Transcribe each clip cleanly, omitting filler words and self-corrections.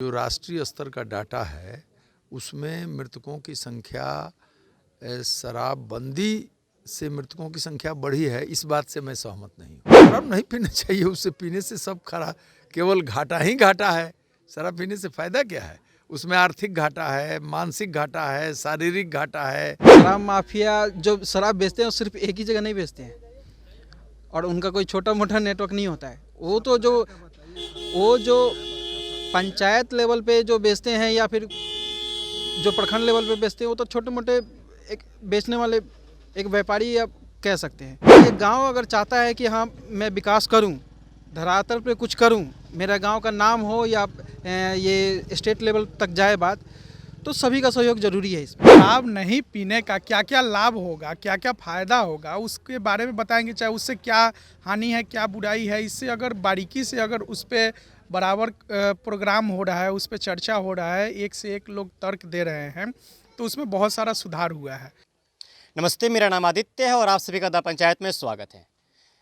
जो राष्ट्रीय स्तर का डाटा है उसमें मृतकों की संख्या शराबबंदी से मृतकों की संख्या बढ़ी है, इस बात से मैं सहमत नहीं हूँ। शराब नहीं पीना चाहिए, उससे पीने से सब खरा, केवल घाटा ही घाटा है। शराब पीने से फायदा क्या है? उसमें आर्थिक घाटा है, मानसिक घाटा है, शारीरिक घाटा है। शराब माफिया जो शराब बेचते हैं वो सिर्फ एक ही जगह नहीं बेचते हैं और उनका कोई छोटा मोटा नेटवर्क नहीं होता है। वो जो पंचायत लेवल पे जो बेचते हैं या फिर जो प्रखंड लेवल पे बेचते हैं वो तो छोटे मोटे एक बेचने वाले एक व्यापारी या कह सकते हैं। एक गांव अगर चाहता है कि हाँ मैं विकास करूं, धरातल पे कुछ करूं, मेरा गांव का नाम हो या ये स्टेट लेवल तक जाए बात, तो सभी का सहयोग जरूरी है। इसमें शराब नहीं पीने का क्या क्या लाभ होगा, क्या क्या फ़ायदा होगा, उसके बारे में बताएंगे। चाहे उससे क्या हानि है, क्या बुराई है, इससे अगर बारीकी से अगर उस पर बराबर प्रोग्राम हो रहा है, उस पर चर्चा हो रहा है, एक से एक लोग तर्क दे रहे हैं, तो उसमें बहुत सारा सुधार हुआ है। नमस्ते, मेरा नाम आदित्य है और आप सभी का द पंचायत में स्वागत है।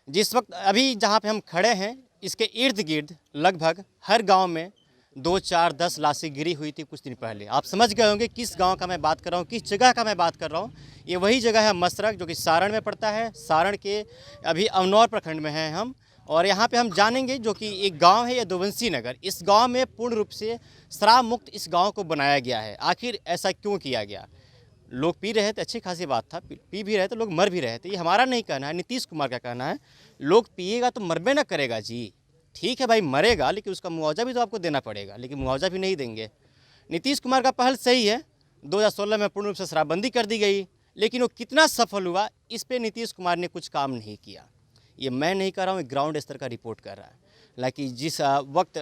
जिस वक्त अभी जहाँ पे हम खड़े हैं इसके इर्द गिर्द लगभग हर गांव में 2, 4, 10 लाशें गिरी हुई थी कुछ दिन पहले। आप समझ गए होंगे किस गांव का मैं बात कर रहा हूं, किस जगह का मैं बात कर रहा हूं। ये वही जगह है मसरक, जो कि सारण में पड़ता है। सारण के अभी अमनौर प्रखंड में हैं हम, और यहाँ पे हम जानेंगे जो कि एक गांव है यदुवंशी नगर। इस गांव में पूर्ण रूप से शराब मुक्त इस गाँव को बनाया गया है। आखिर ऐसा क्यों किया गया? लोग पी रहे थे, अच्छी खासी बात था, पी भी रहे थे, लोग मर भी रहे थे। ये हमारा नहीं कहना है, नीतीश कुमार का कहना है। लोग पिएगा तो मरबे ना करेगा जी। ठीक है भाई, मरेगा, लेकिन उसका मुआवजा भी तो आपको देना पड़ेगा, लेकिन मुआवजा भी नहीं देंगे। नीतीश कुमार का पहल सही है, 2016 में पूर्ण रूप से शराबबंदी कर दी गई, लेकिन वो कितना सफल हुआ इस पर नीतीश कुमार ने कुछ काम नहीं किया। ये मैं नहीं कर रहा हूँ, ग्राउंड स्तर का रिपोर्ट कर रहा है। हालांकि जिस वक्त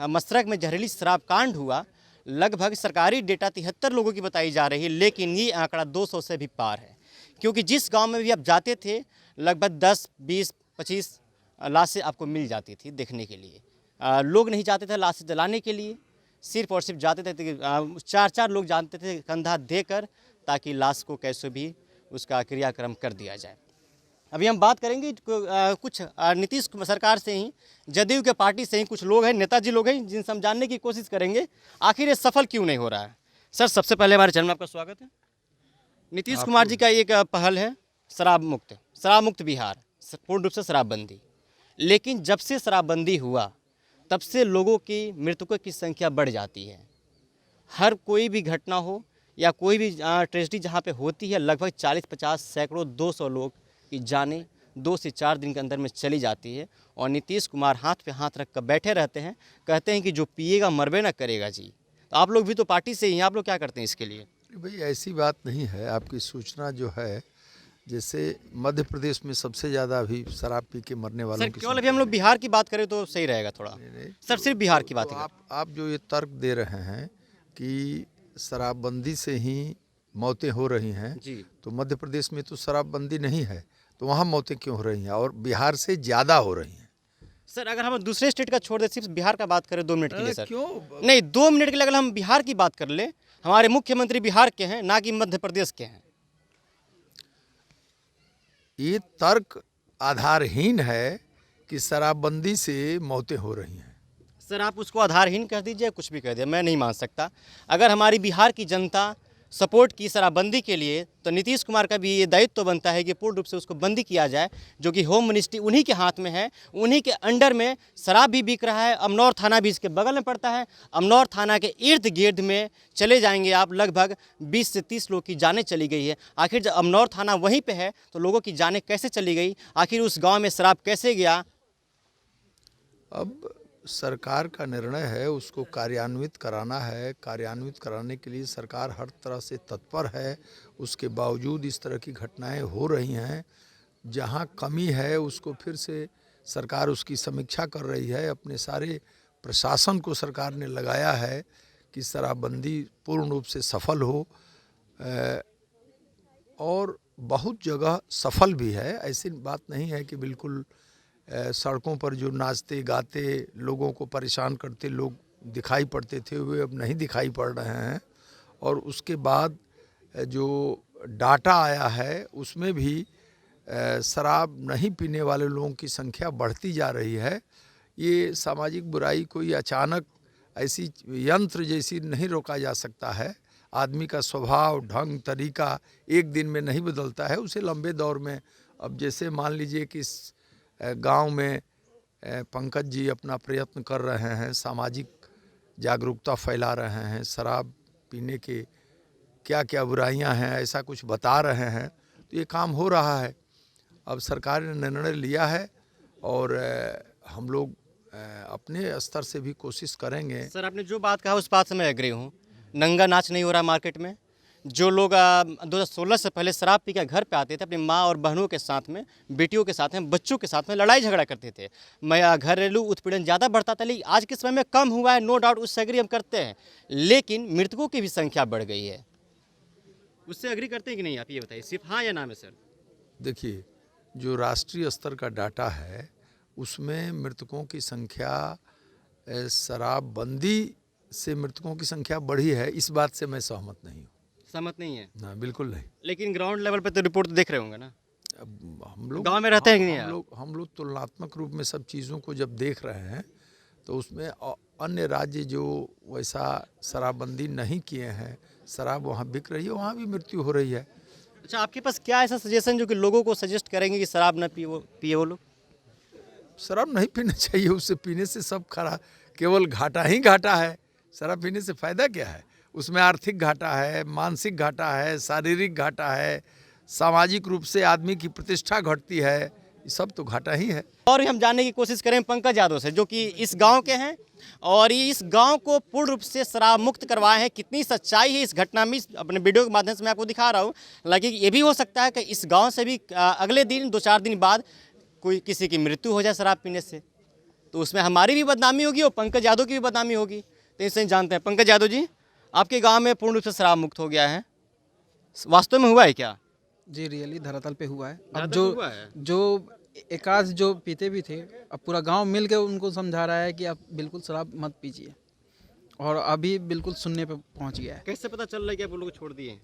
मसरक में जहरीली शराब कांड हुआ, लगभग सरकारी डेटा 73 लोगों की बताई जा रही है, लेकिन ये आंकड़ा 200 से भी पार है। क्योंकि जिस गांव में भी आप जाते थे लगभग 10, 20, 25 लाशें आपको मिल जाती थी देखने के लिए। लोग नहीं जाते थे लाशें जलाने के लिए, सिर्फ और सिर्फ जाते थे 4-4 लोग जानते थे कंधा देकर, ताकि लाश को कैसे भी उसका क्रियाक्रम कर दिया जाए। अभी हम बात करेंगे कुछ नीतीश सरकार से ही, जदयू के पार्टी से ही कुछ लोग हैं, नेताजी लोग हैं, जिनसे हम जानने की कोशिश करेंगे आखिर ये सफल क्यों नहीं हो रहा है। सर, सबसे पहले हमारे चैनल में आपका स्वागत है। नीतीश कुमार जी का एक पहल है शराब मुक्त बिहार, पूर्ण रूप से शराबबंदी। लेकिन जब से शराबबंदी हुआ तब से लोगों की मृतकों की संख्या बढ़ जाती है। हर कोई भी घटना हो या कोई भी ट्रेजेडी जहाँ पे होती है, लगभग 40, 50, सैकड़ों, 200 लोग की जानें 2 से 4 दिन के अंदर में चली जाती है। और नीतीश कुमार हाथ पे हाथ रख कर बैठे रहते हैं, कहते हैं कि जो पिएगा मरबे ना करेगा जी। तो आप लोग भी तो पार्टी से ही हैं, आप लोग क्या करते हैं इसके लिए? भाई ऐसी बात नहीं है। आपकी सूचना जो है, जैसे मध्य प्रदेश में सबसे ज़्यादा अभी शराब पी के मरने वालों की केवल अभी हम लोग बिहार की बात करें तो सही रहेगा थोड़ा। सर, सिर्फ बिहार की बात है। आप जो ये तर्क दे रहे हैं कि शराबबंदी से ही मौतें हो रही हैं जी, तो मध्य प्रदेश में तो शराबबंदी नहीं है, तो वहाँ मौतें क्यों हो रही हैं और बिहार से ज़्यादा हो रही हैं? सर अगर हम दूसरे स्टेट का छोड़ दे, सिर्फ बिहार का बात करें 2 मिनट के लिए। सर क्यों नहीं, 2 मिनट के लिए अगर हम बिहार की बात कर ले, हमारे मुख्यमंत्री बिहार के हैं, ना कि मध्य प्रदेश के हैं। ये तर्क आधारहीन है कि शराबबंदी से मौतें हो रही हैं। सर आप उसको आधारहीन कह दीजिए, कुछ भी कह दीजिए, मैं नहीं मान सकता। अगर हमारी बिहार की जनता सपोर्ट की शराबबंदी के लिए, तो नीतीश कुमार का भी ये दायित्व तो बनता है कि पूर्ण रूप से उसको बंदी किया जाए, जो कि होम मिनिस्ट्री उन्हीं के हाथ में है। उन्हीं के अंडर में शराब भी बिक रहा है। अमनौर थाना भी इसके बगल में पड़ता है। अमनौर थाना के इर्द गिर्द में चले जाएंगे आप, लगभग 20 से 30 लोग की जानें चली गई है। आखिर जब अमनौर थाना वहीं पर है तो लोगों की जानें कैसे चली गई? आखिर उस गाँव में शराब कैसे गया? अब सरकार का निर्णय है, उसको कार्यान्वित कराना है। कार्यान्वित कराने के लिए सरकार हर तरह से तत्पर है। उसके बावजूद इस तरह की घटनाएं हो रही हैं। जहां कमी है उसको फिर से सरकार उसकी समीक्षा कर रही है। अपने सारे प्रशासन को सरकार ने लगाया है कि शराबबंदी पूर्ण रूप से सफल हो, और बहुत जगह सफल भी है। ऐसी बात नहीं है कि बिल्कुल सड़कों पर जो नाचते गाते लोगों को परेशान करते लोग दिखाई पड़ते थे, वे अब नहीं दिखाई पड़ रहे हैं। और उसके बाद जो डाटा आया है उसमें भी शराब नहीं पीने वाले लोगों की संख्या बढ़ती जा रही है। ये सामाजिक बुराई कोई अचानक ऐसी यंत्र जैसी नहीं रोका जा सकता है। आदमी का स्वभाव, ढंग, तरीका एक दिन में नहीं बदलता है, उसे लंबे दौर में। अब जैसे मान लीजिए कि इस गांव में पंकज जी अपना प्रयत्न कर रहे हैं, सामाजिक जागरूकता फैला रहे हैं, शराब पीने के क्या क्या बुराइयां हैं ऐसा कुछ बता रहे हैं, तो ये काम हो रहा है। अब सरकार ने निर्णय लिया है और हम लोग अपने स्तर से भी कोशिश करेंगे। सर, आपने जो बात कहा उस बात से मैं एग्री हूँ। नंगा नाच नहीं हो रहा मार्केट में। जो लोग 2016 से पहले शराब पी के घर पे आते थे, अपनी माँ और बहनों के साथ में, बेटियों के साथ में, बच्चों के साथ में लड़ाई झगड़ा करते थे, घरेलू उत्पीड़न ज़्यादा बढ़ता था। लेकिन आज के समय में कम हुआ है, नो डाउट, उससे एग्री हम करते हैं। लेकिन मृतकों की भी संख्या बढ़ गई है, उससे एग्री करते हैं कि नहीं? आप ये बताइए, सिर्फ हाँ या ना में सर। देखिए, जो राष्ट्रीय स्तर का डाटा है उसमें मृतकों की संख्या शराबबंदी से मृतकों की संख्या बढ़ी है, इस बात से मैं सहमत नहीं हूँ। सहमत नहीं है? ना, बिल्कुल नहीं। लेकिन ग्राउंड लेवल पे तो रिपोर्ट तो देख रहे होंगे ना। अब हम लोग गांव में रहते हैं कि नहीं? हम लोग तुलनात्मक रूप में सब चीज़ों को जब देख रहे हैं तो उसमें अन्य राज्य जो वैसा शराबबंदी नहीं किए हैं, शराब वहाँ बिक रही है, वहाँ भी मृत्यु हो रही है। अच्छा, आपके पास क्या ऐसा सजेशन जो कि लोगों को सजेस्ट करेंगे कि शराब न पिए वो लोग? शराब नहीं पीना चाहिए, उससे पीने से सब खरा, केवल घाटा ही घाटा है। शराब पीने से फ़ायदा क्या है? उसमें आर्थिक घाटा है, मानसिक घाटा है, शारीरिक घाटा है, सामाजिक रूप से आदमी की प्रतिष्ठा घटती है, ये सब तो घाटा ही है। और हम जानने की कोशिश करें पंकज यादव से, जो कि इस गांव के हैं और ये इस गांव को पूर्ण रूप से शराब मुक्त करवाए हैं। कितनी सच्चाई है इस घटना में, अपने वीडियो के माध्यम से मैं आपको दिखा रहा हूँ। हालांकि ये भी हो सकता है कि इस गांव से भी अगले दिन 2-4 दिन बाद कोई किसी की मृत्यु हो जाए शराब पीने से, तो उसमें हमारी भी बदनामी होगी और पंकज यादव की भी बदनामी होगी। तो इससे जानते हैं, पंकज यादव जी, आपके गाँव में पूर्ण रूप से शराब मुक्त हो गया है, वास्तव में हुआ है क्या? जी, रियली धरातल पे हुआ है। अब धरातल हुआ है? जो एकाध जो पीते भी थे, अब पूरा गांव मिल के उनको समझा रहा है कि आप बिल्कुल शराब मत पीजिए, और अभी बिल्कुल सुनने पे पहुंच गया है। कैसे पता चल रहा है कि आप वो लोग छोड़ दिए?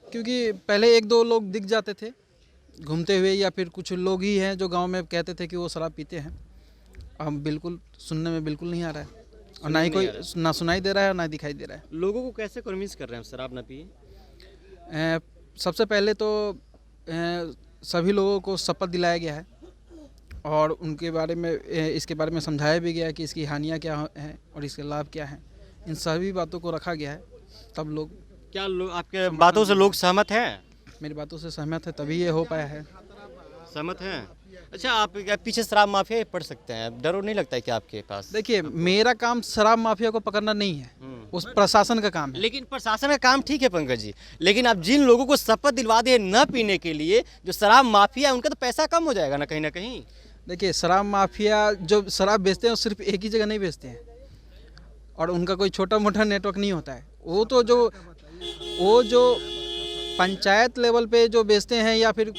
क्योंकि पहले 1-2 लोग दिख जाते थे घूमते हुए, या फिर कुछ लोग ही हैं जो गांव में कहते थे कि वो शराब पीते हैं। अब बिल्कुल सुनने में बिल्कुल नहीं आ रहा है, और ना ही कोई ना सुनाई दे रहा है और ना दिखाई दे रहा है। लोगों को कैसे कन्विंस कर रहे हैं शराब ना पिए? सबसे पहले तो सभी लोगों को शपथ दिलाया गया है, और उनके बारे में इसके बारे में समझाया भी गया है कि इसकी हानियाँ क्या हैं और इसके लाभ क्या हैं। इन सभी बातों को रखा गया है, तब लोग। क्या लोग आपके बातों से लोग सहमत हैं? मेरी बातों से सहमत है, तभी ये हो पाया है। सहमत हैं? अच्छा, आप पीछे शराब माफिया पड़ सकते हैं, डर नहीं लगता है कि आपके पास? देखिए, मेरा काम शराब माफिया को पकड़ना नहीं है, उस प्रशासन का काम है। लेकिन प्रशासन का काम ठीक है पंकज जी, लेकिन आप जिन लोगों को शपथ दिलवा दे न पीने के लिए, जो शराब माफिया, उनका तो पैसा कम हो जाएगा ना कहीं। देखिए, शराब माफिया जो शराब बेचते हैं वो सिर्फ एक ही जगह नहीं बेचते हैं, और उनका कोई छोटा मोटा नेटवर्क नहीं होता है। वो जो पंचायत लेवल पे जो बेचते हैं, या फिर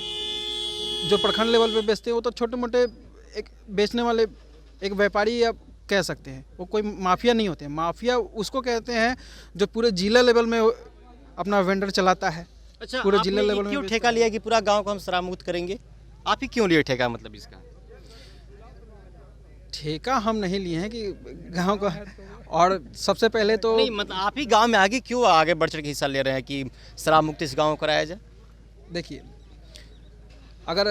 जो प्रखंड लेवल पे बेचते हैं, वो तो छोटे मोटे एक बेचने वाले एक व्यापारी आप कह सकते हैं, वो कोई माफिया नहीं होते हैं। माफिया उसको कहते हैं जो पूरे जिला लेवल में अपना वेंडर चलाता है। अच्छा, पूरे जिला लेवल में क्यों ठेका लिया कि पूरा गांव को हम शराब मुक्त करेंगे? आप ही क्यों लिए ठेका? मतलब इसका ठेका हम नहीं लिए हैं कि गांव का, और सबसे पहले तो नहीं, मतलब आप ही गांव में क्यों आगे बढ़ चढ़ के हिस्सा ले रहे हैं कि शराब मुक्त इस गांव को कराया जाए? देखिए, अगर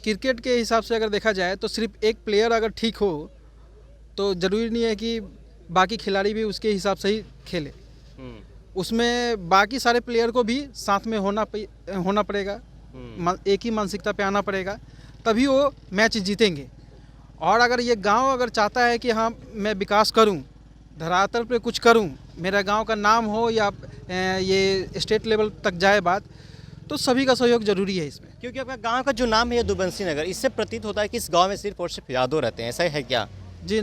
क्रिकेट के हिसाब से अगर देखा जाए तो सिर्फ एक प्लेयर अगर ठीक हो तो ज़रूरी नहीं है कि बाकी खिलाड़ी भी उसके हिसाब से ही खेले। उसमें बाकी सारे प्लेयर को भी साथ में होना पड़ेगा, एक ही मानसिकता पे आना पड़ेगा, तभी वो मैच जीतेंगे। और अगर ये गांव अगर चाहता है कि हाँ मैं विकास करूं, धरातल पे कुछ करूं, मेरा गांव का नाम हो, या ये स्टेट लेवल तक जाए बात, तो सभी का सहयोग जरूरी है इसमें। क्योंकि आपका गांव का जो नाम है यदुवंशी नगर, इससे प्रतीत होता है कि इस गांव में सिर्फ और सिर्फ यादव रहते हैं, ऐसा है क्या? जी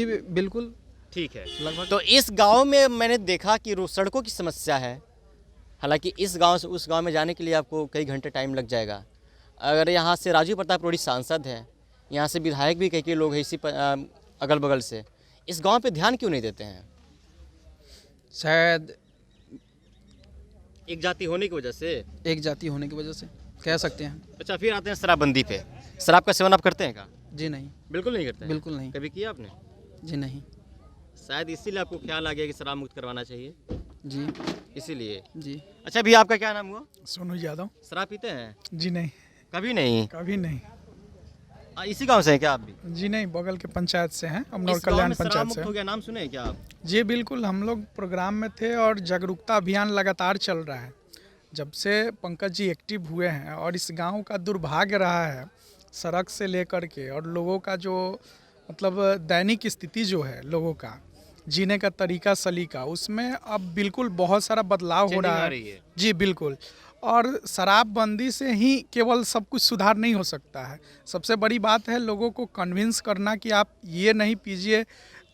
बिल्कुल ठीक है। तो इस गांव में मैंने देखा कि सड़कों की समस्या है। हालांकि इस गांव से उस गांव में जाने के लिए आपको कई घंटे टाइम लग जाएगा। अगर यहाँ से राजू प्रताप रूडी सांसद हैं, यहाँ से विधायक भी कई लोग हैं इसी अगल बगल से, इस गांव पे ध्यान क्यों नहीं देते हैं? शायद एक जाति होने की वजह से कह सकते हैं। अच्छा, फिर आते हैं शराबबंदी पे। शराब का सेवन आप करते हैं क्या? जी नहीं, बिल्कुल नहीं करते हैं? बिल्कुल नहीं। कभी किया आपने? जी नहीं। शायद इसीलिए आपको ख्याल आ गया कि शराब मुक्त करवाना चाहिए, जी इसीलिए। जी। अच्छा, भी आपका क्या नाम हुआ? सोनू यादव। शराब पीते हैं? जी नहीं, कभी नहीं। कभी नहीं। इसी गांव से हैं क्या आप भी? जी नहीं, बगल के पंचायत से हैं, अमनौर इस गांव कल्याण में शराब पंचायत मुक्त से। हो गया, नाम सुने हैं क्या आप? जी बिल्कुल, हम लोग प्रोग्राम में थे और जागरूकता अभियान लगातार चल रहा है। जब से पंकज जी एक्टिव हुए हैं और इस गांव का दुर्भाग्य रहा है सड़क से लेकर के, और लोगों का जो मतलब दैनिक स्थिति जो है लोगों का जीने का तरीका सलीका, उसमें अब बिल्कुल बहुत सारा बदलाव हो चेंजिंग रहा आ है। रही है। जी बिल्कुल। और शराबबंदी से ही केवल सब कुछ सुधार नहीं हो सकता है। सबसे बड़ी बात है लोगों को कन्विंस करना कि आप ये नहीं पीजिए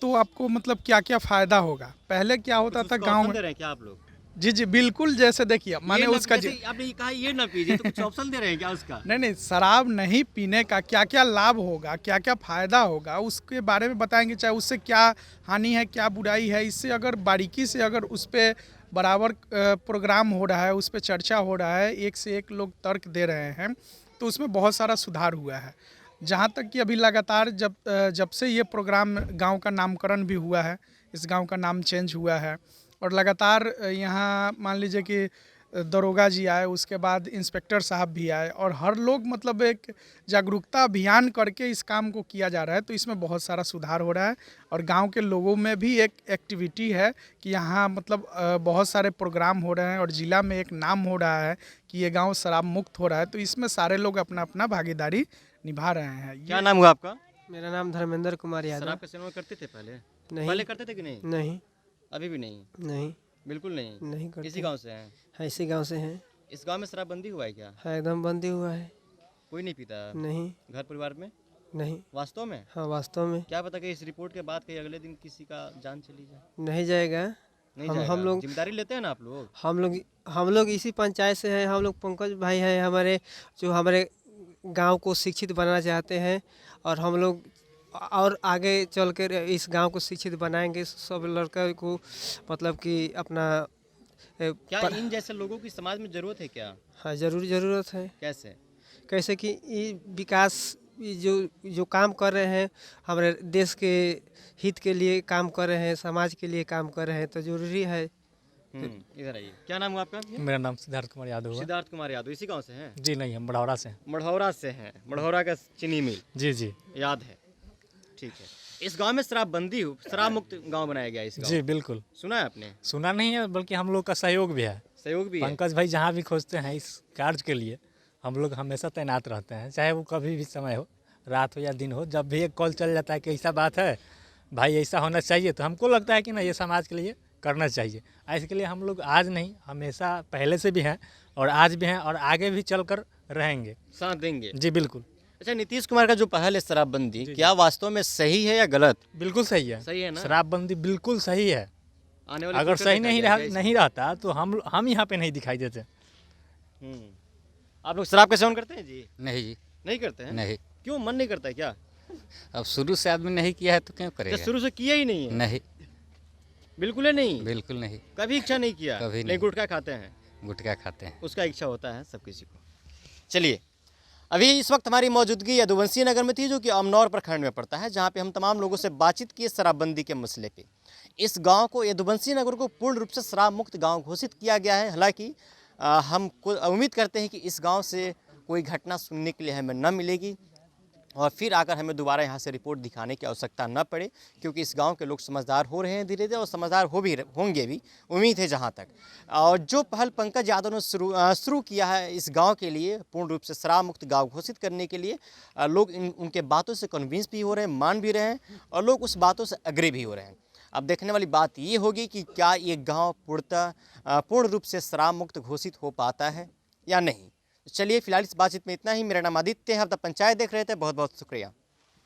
तो आपको मतलब क्या क्या फ़ायदा होगा। पहले क्या होता था उसका गांव ऑप्शन में। दे रहे हैं क्या आप लोग? जी जी बिल्कुल, जैसे देखिए माने ये ना- उसका जैसे आपने ये कहा ये ना पीजिए, तो कुछ ऑप्शन दे रहे हैं क्या उसका? नहीं नहीं, शराब नहीं पीने का क्या क्या लाभ होगा, क्या क्या फ़ायदा होगा, उसके बारे में बताएंगे। चाहे उससे क्या हानि है, क्या बुराई है, इससे अगर बारीकी से अगर उस पर बराबर प्रोग्राम हो रहा है, उस पर चर्चा हो रहा है, एक से एक लोग तर्क दे रहे हैं, तो उसमें बहुत सारा सुधार हुआ है। जहाँ तक कि अभी लगातार जब से ये प्रोग्राम, गांव का नामकरण भी हुआ है, इस गांव का नाम चेंज हुआ है, और लगातार यहाँ मान लीजिए कि दरोगा जी आए, उसके बाद इंस्पेक्टर साहब भी आए, और हर लोग मतलब एक जागरूकता अभियान करके इस काम को किया जा रहा है। तो इसमें बहुत सारा सुधार हो रहा है, और गांव के लोगों में भी एक एक्टिविटी है कि यहाँ मतलब बहुत सारे प्रोग्राम हो रहे हैं, और ज़िला में एक नाम हो रहा है कि ये गांव शराब मुक्त हो रहा है। तो इसमें सारे लोग अपना अपना भागीदारी निभा रहे हैं। क्या नाम हुआ आपका? मेरा नाम धर्मेंद्र कुमार यादव। शराब का सेवन करते थे पहले? नहीं। पहले करते थे कि नहीं? नहीं। अभी भी नहीं? नहीं। बिल्कुल नहीं? नहीं करते। इसी गांव से हैं? हाँ, इसी गांव से हैं। इस गांव में शराबबंदी हुआ है क्या? हाँ, एकदम बंदी हुआ है। कोई नहीं पीता नहीं। घर परिवार में? नहीं। वास्तव में? हाँ, वास्तव में क्या पता कि इस रिपोर्ट के बाद कहीं अगले दिन किसी का जान चली जाए। नहीं जाएगा। नहीं हम जाएगा। लोग जिम्मेदारी लेते हैं ना आप लोग? हम लोग इसी पंचायत से हैं। हम लोग पंकज भाई हैं हमारे, जो हमारे गांव को शिक्षित बनाना चाहते हैं, और हम लोग और आगे चल कर इस गांव को शिक्षित बनाएंगे। सब लड़का को मतलब कि अपना क्या इन जैसे लोगों की समाज में जरूरत है क्या? हाँ, ज़रूरत है। कैसे? कैसे कि ये विकास, ये जो काम कर रहे हैं, हमारे देश के हित के लिए काम कर रहे हैं, समाज के लिए काम कर रहे हैं, तो जरूरी है। इधर आइए। क्या नाम हुआ आपका? मेरा नाम सिद्धार्थ कुमार यादव हुआ। सिद्धार्थ कुमार यादव। इसी गांव से हैं? जी नहीं, हम बढ़ौरा से हैं। मढ़ौरा से हैं। मढ़ौरा का चीनी मिल जी जी याद है। ठीक है। इस गांव में शराब मुक्त गांव बनाया गया है इस गांव। जी बिल्कुल। सुना है आपने? सुना नहीं है, बल्कि हम लोग का सहयोग भी है। सहयोग भी है? पंकज भाई जहाँ भी खोजते हैं इस कार्य के लिए, हम लोग हमेशा तैनात रहते हैं, चाहे वो कभी भी समय हो, रात हो या दिन हो। जब भी एक कॉल चल जाता है कि ऐसा बात है भाई, ऐसा होना चाहिए, तो हमको लगता है कि ना ये समाज के लिए करना चाहिए। इसके लिए हम लोग आज नहीं, हमेशा पहले से भी हैं और आज भी हैं और आगे भी चलकर रहेंगे, साथ देंगे। जी बिल्कुल। अच्छा, नीतीश कुमार का जो पहल है शराबबंदी, क्या वास्तव में सही है या गलत? बिल्कुल सही है। सही है ना? शराबबंदी बिल्कुल सही है। आने वाले अगर फ्यूचर सही में नहीं क्या जाएगा नहीं रहता तो हम यहाँ पे नहीं दिखाई देते। आप लोग शराब का सेवन करते हैं जी? नहीं जी, नहीं करते हैं? नहीं। क्यों, मन नहीं करता है क्या? अब शुरू से आदमी नहीं किया है तो क्यों क्या करेगा? शुरू से किया ही नहीं है? नहीं, बिल्कुल ही नहीं? बिल्कुल नहीं। कभी इच्छा नहीं किया? कभी नहीं। नहीं, गुटखा खाते हैं? गुटखा खाते हैं। उसका इच्छा होता है सब किसी को। चलिए, अभी इस वक्त हमारी मौजूदगी यदुवंशी नगर में थी, जो कि अमनौर प्रखंड में पड़ता है, जहां पे हम तमाम लोगों से बातचीत किए शराबबंदी के मसले पे। इस गांव को, यदुवंशी नगर को पूर्ण रूप से शराब मुक्त गांव घोषित किया गया है। हालांकि हम उम्मीद करते हैं कि इस गांव से कोई घटना सुनने के लिए हमें न मिलेगी और फिर आकर हमें दोबारा यहाँ से रिपोर्ट दिखाने की आवश्यकता न पड़े, क्योंकि इस गांव के लोग समझदार हो रहे हैं धीरे धीरे, और समझदार होंगे भी, उम्मीद है जहाँ तक। और जो पहल पंकज यादव ने शुरू किया है इस गांव के लिए, पूर्ण रूप से शराब मुक्त गांव घोषित करने के लिए, लोग उनके बातों से कन्विंस भी हो रहे हैं, मान भी रहे हैं, और लोग उस बातों से एग्री भी हो रहे हैं। अब देखने वाली बात ये होगी कि क्या ये गाँव पूर्ण रूप से शराब मुक्त घोषित हो पाता है या नहीं। चलिए, फिलहाल इस बातचीत में इतना ही। मेरा नाम आदित्य है, आप द पंचायत देख रहे थे। बहुत बहुत शुक्रिया।